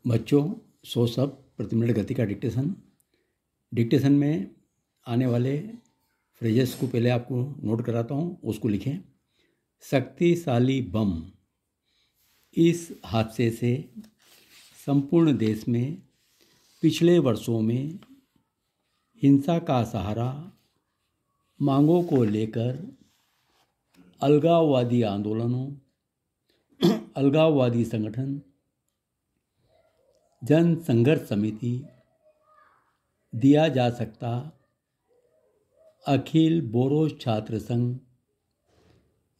बच्चों, 100 शब्द प्रति मिनट गति का डिक्टेशन में आने वाले फ्रेजेस को पहले आपको नोट कराता हूँ, उसको लिखें। शक्तिशाली बम। इस हादसे से संपूर्ण देश में पिछले वर्षों में हिंसा का सहारा मांगों को लेकर अलगाववादी आंदोलनों, अलगाववादी संगठन, जन संघर्ष समिति, दिया जा सकता अखिल बोरो छात्र संघ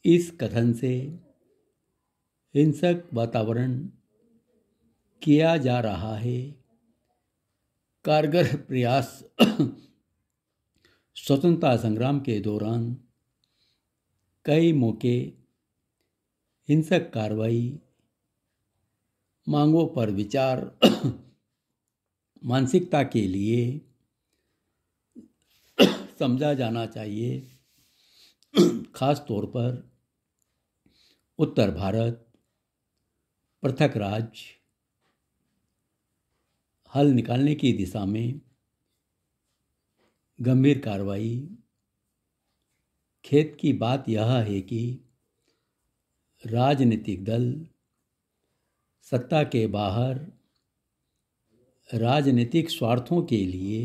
इस कथन से हिंसक वातावरण किया जा रहा है। कारगर प्रयास स्वतंत्रता संग्राम के दौरान कई मौके हिंसक कार्रवाई, मांगों पर विचार मानसिकता के लिए समझा जाना चाहिए। खास तौर पर उत्तर भारत, पृथक राज्य हल निकालने की दिशा में गंभीर कार्रवाई। खेद की बात यह है कि राजनीतिक दल सत्ता के बाहर राजनीतिक स्वार्थों के लिए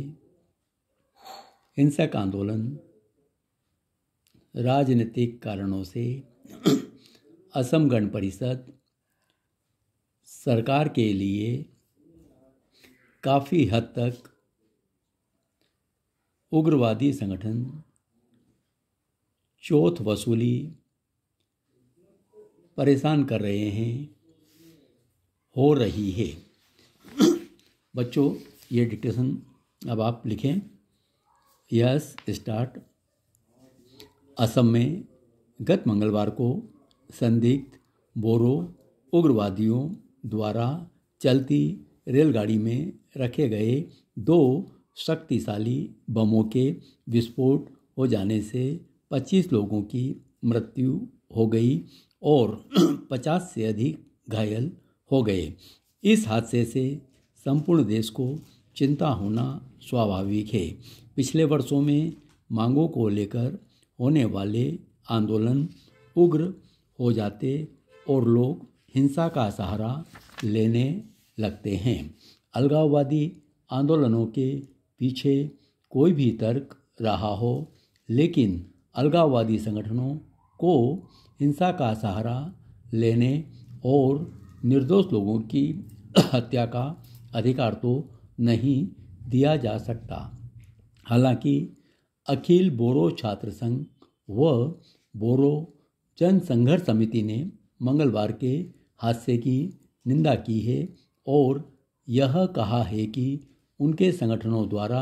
हिंसक आंदोलन, राजनीतिक कारणों से असम गण परिषद सरकार के लिए काफ़ी हद तक उग्रवादी संगठन, चौथ वसूली परेशान कर रहे हैं, हो रही है। बच्चों, ये डिक्टेशन अब आप लिखें। Yes start. असम में गत मंगलवार को संदिग्ध बोरो उग्रवादियों द्वारा चलती रेलगाड़ी में रखे गए 2 शक्तिशाली बमों के विस्फोट हो जाने से 25 लोगों की मृत्यु हो गई और 50 से अधिक घायल हो गए। इस हादसे से संपूर्ण देश को चिंता होना स्वाभाविक है। पिछले वर्षों में मांगों को लेकर होने वाले आंदोलन उग्र हो जाते और लोग हिंसा का सहारा लेने लगते हैं। अलगाववादी आंदोलनों के पीछे कोई भी तर्क रहा हो, लेकिन अलगाववादी संगठनों को हिंसा का सहारा लेने और निर्दोष लोगों की हत्या का अधिकार तो नहीं दिया जा सकता। हालांकि अखिल बोरो छात्र संघ व बोरो जन संघर्ष समिति ने मंगलवार के हादसे की निंदा की है और यह कहा है कि उनके संगठनों द्वारा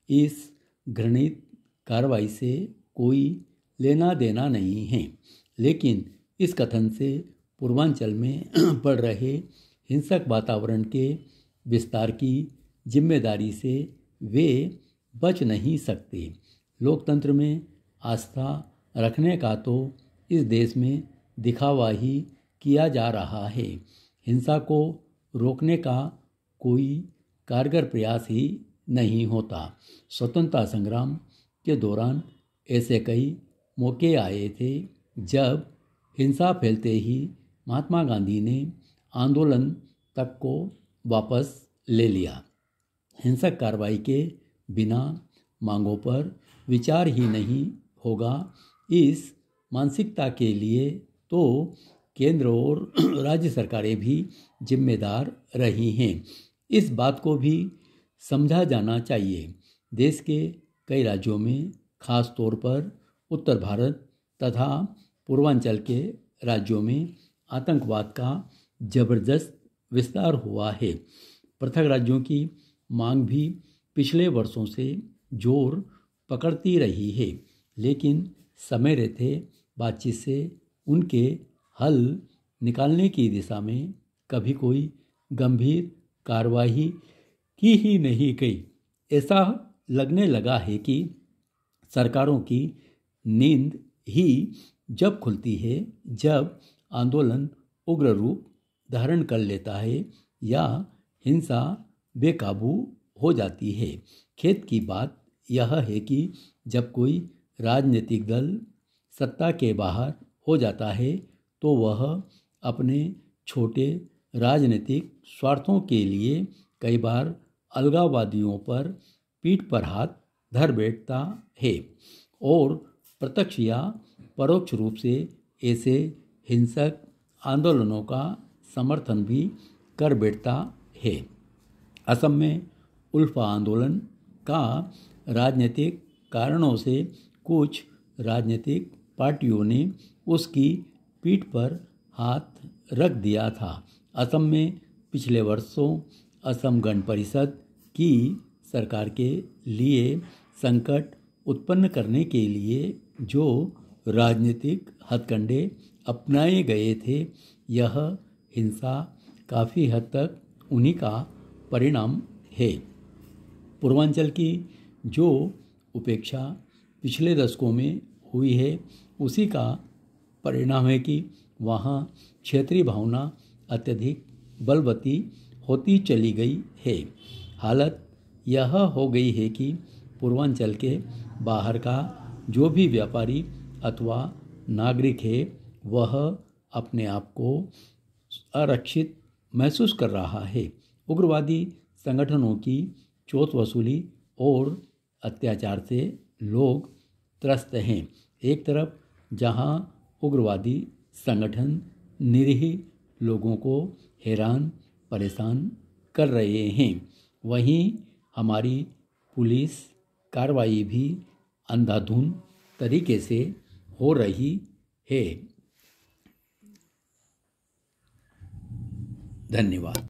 इस घृणित कार्रवाई से कोई लेना देना नहीं है, लेकिन इस कथन से पूर्वांचल में बढ़ रहे हिंसक वातावरण के विस्तार की जिम्मेदारी से वे बच नहीं सकते। लोकतंत्र में आस्था रखने का तो इस देश में दिखावा ही किया जा रहा है। हिंसा को रोकने का कोई कारगर प्रयास ही नहीं होता। स्वतंत्रता संग्राम के दौरान ऐसे कई मौके आए थे जब हिंसा फैलते ही महात्मा गांधी ने आंदोलन तक को वापस ले लिया। हिंसक कार्रवाई के बिना मांगों पर विचार ही नहीं होगा। इस मानसिकता के लिए तो केंद्र और राज्य सरकारें भी जिम्मेदार रही हैं। इस बात को भी समझा जाना चाहिए। देश के कई राज्यों में, खास तौर पर उत्तर भारत तथा पूर्वांचल के राज्यों में आतंकवाद का जबरदस्त विस्तार हुआ है। पृथक राज्यों की मांग भी पिछले वर्षों से जोर पकड़ती रही है, लेकिन समय रहते बातचीत से उनके हल निकालने की दिशा में कभी कोई गंभीर कार्रवाई की ही नहीं गई। ऐसा लगने लगा है कि सरकारों की नींद ही जब खुलती है जब आंदोलन उग्र रूप धारण कर लेता है या हिंसा बेकाबू हो जाती है। खेद की बात यह है कि जब कोई राजनीतिक दल सत्ता के बाहर हो जाता है तो वह अपने छोटे राजनीतिक स्वार्थों के लिए कई बार अलगाववादियों पर पीठ पर हाथ धर बैठता है और प्रत्यक्ष या परोक्ष रूप से ऐसे हिंसक आंदोलनों का समर्थन भी कर बैठता है। असम में उल्फा आंदोलन का राजनीतिक कारणों से कुछ राजनीतिक पार्टियों ने उसकी पीठ पर हाथ रख दिया था। असम में पिछले वर्षों असम गण परिषद की सरकार के लिए संकट उत्पन्न करने के लिए जो राजनीतिक हथकंडे अपनाए गए थे, यह हिंसा काफ़ी हद तक उन्हीं का परिणाम है। पूर्वांचल की जो उपेक्षा पिछले दशकों में हुई है, उसी का परिणाम है कि वहाँ क्षेत्रीय भावना अत्यधिक बलवती होती चली गई है। हालत यह हो गई है कि पूर्वांचल के बाहर का जो भी व्यापारी अथवा नागरिक है, वह अपने आप को आरक्षित महसूस कर रहा है। उग्रवादी संगठनों की चोट वसूली और अत्याचार से लोग त्रस्त हैं। एक तरफ जहां उग्रवादी संगठन निरीह लोगों को हैरान परेशान कर रहे हैं, वहीं हमारी पुलिस कार्रवाई भी अंधाधुंध तरीके से हो रही है। धन्यवाद।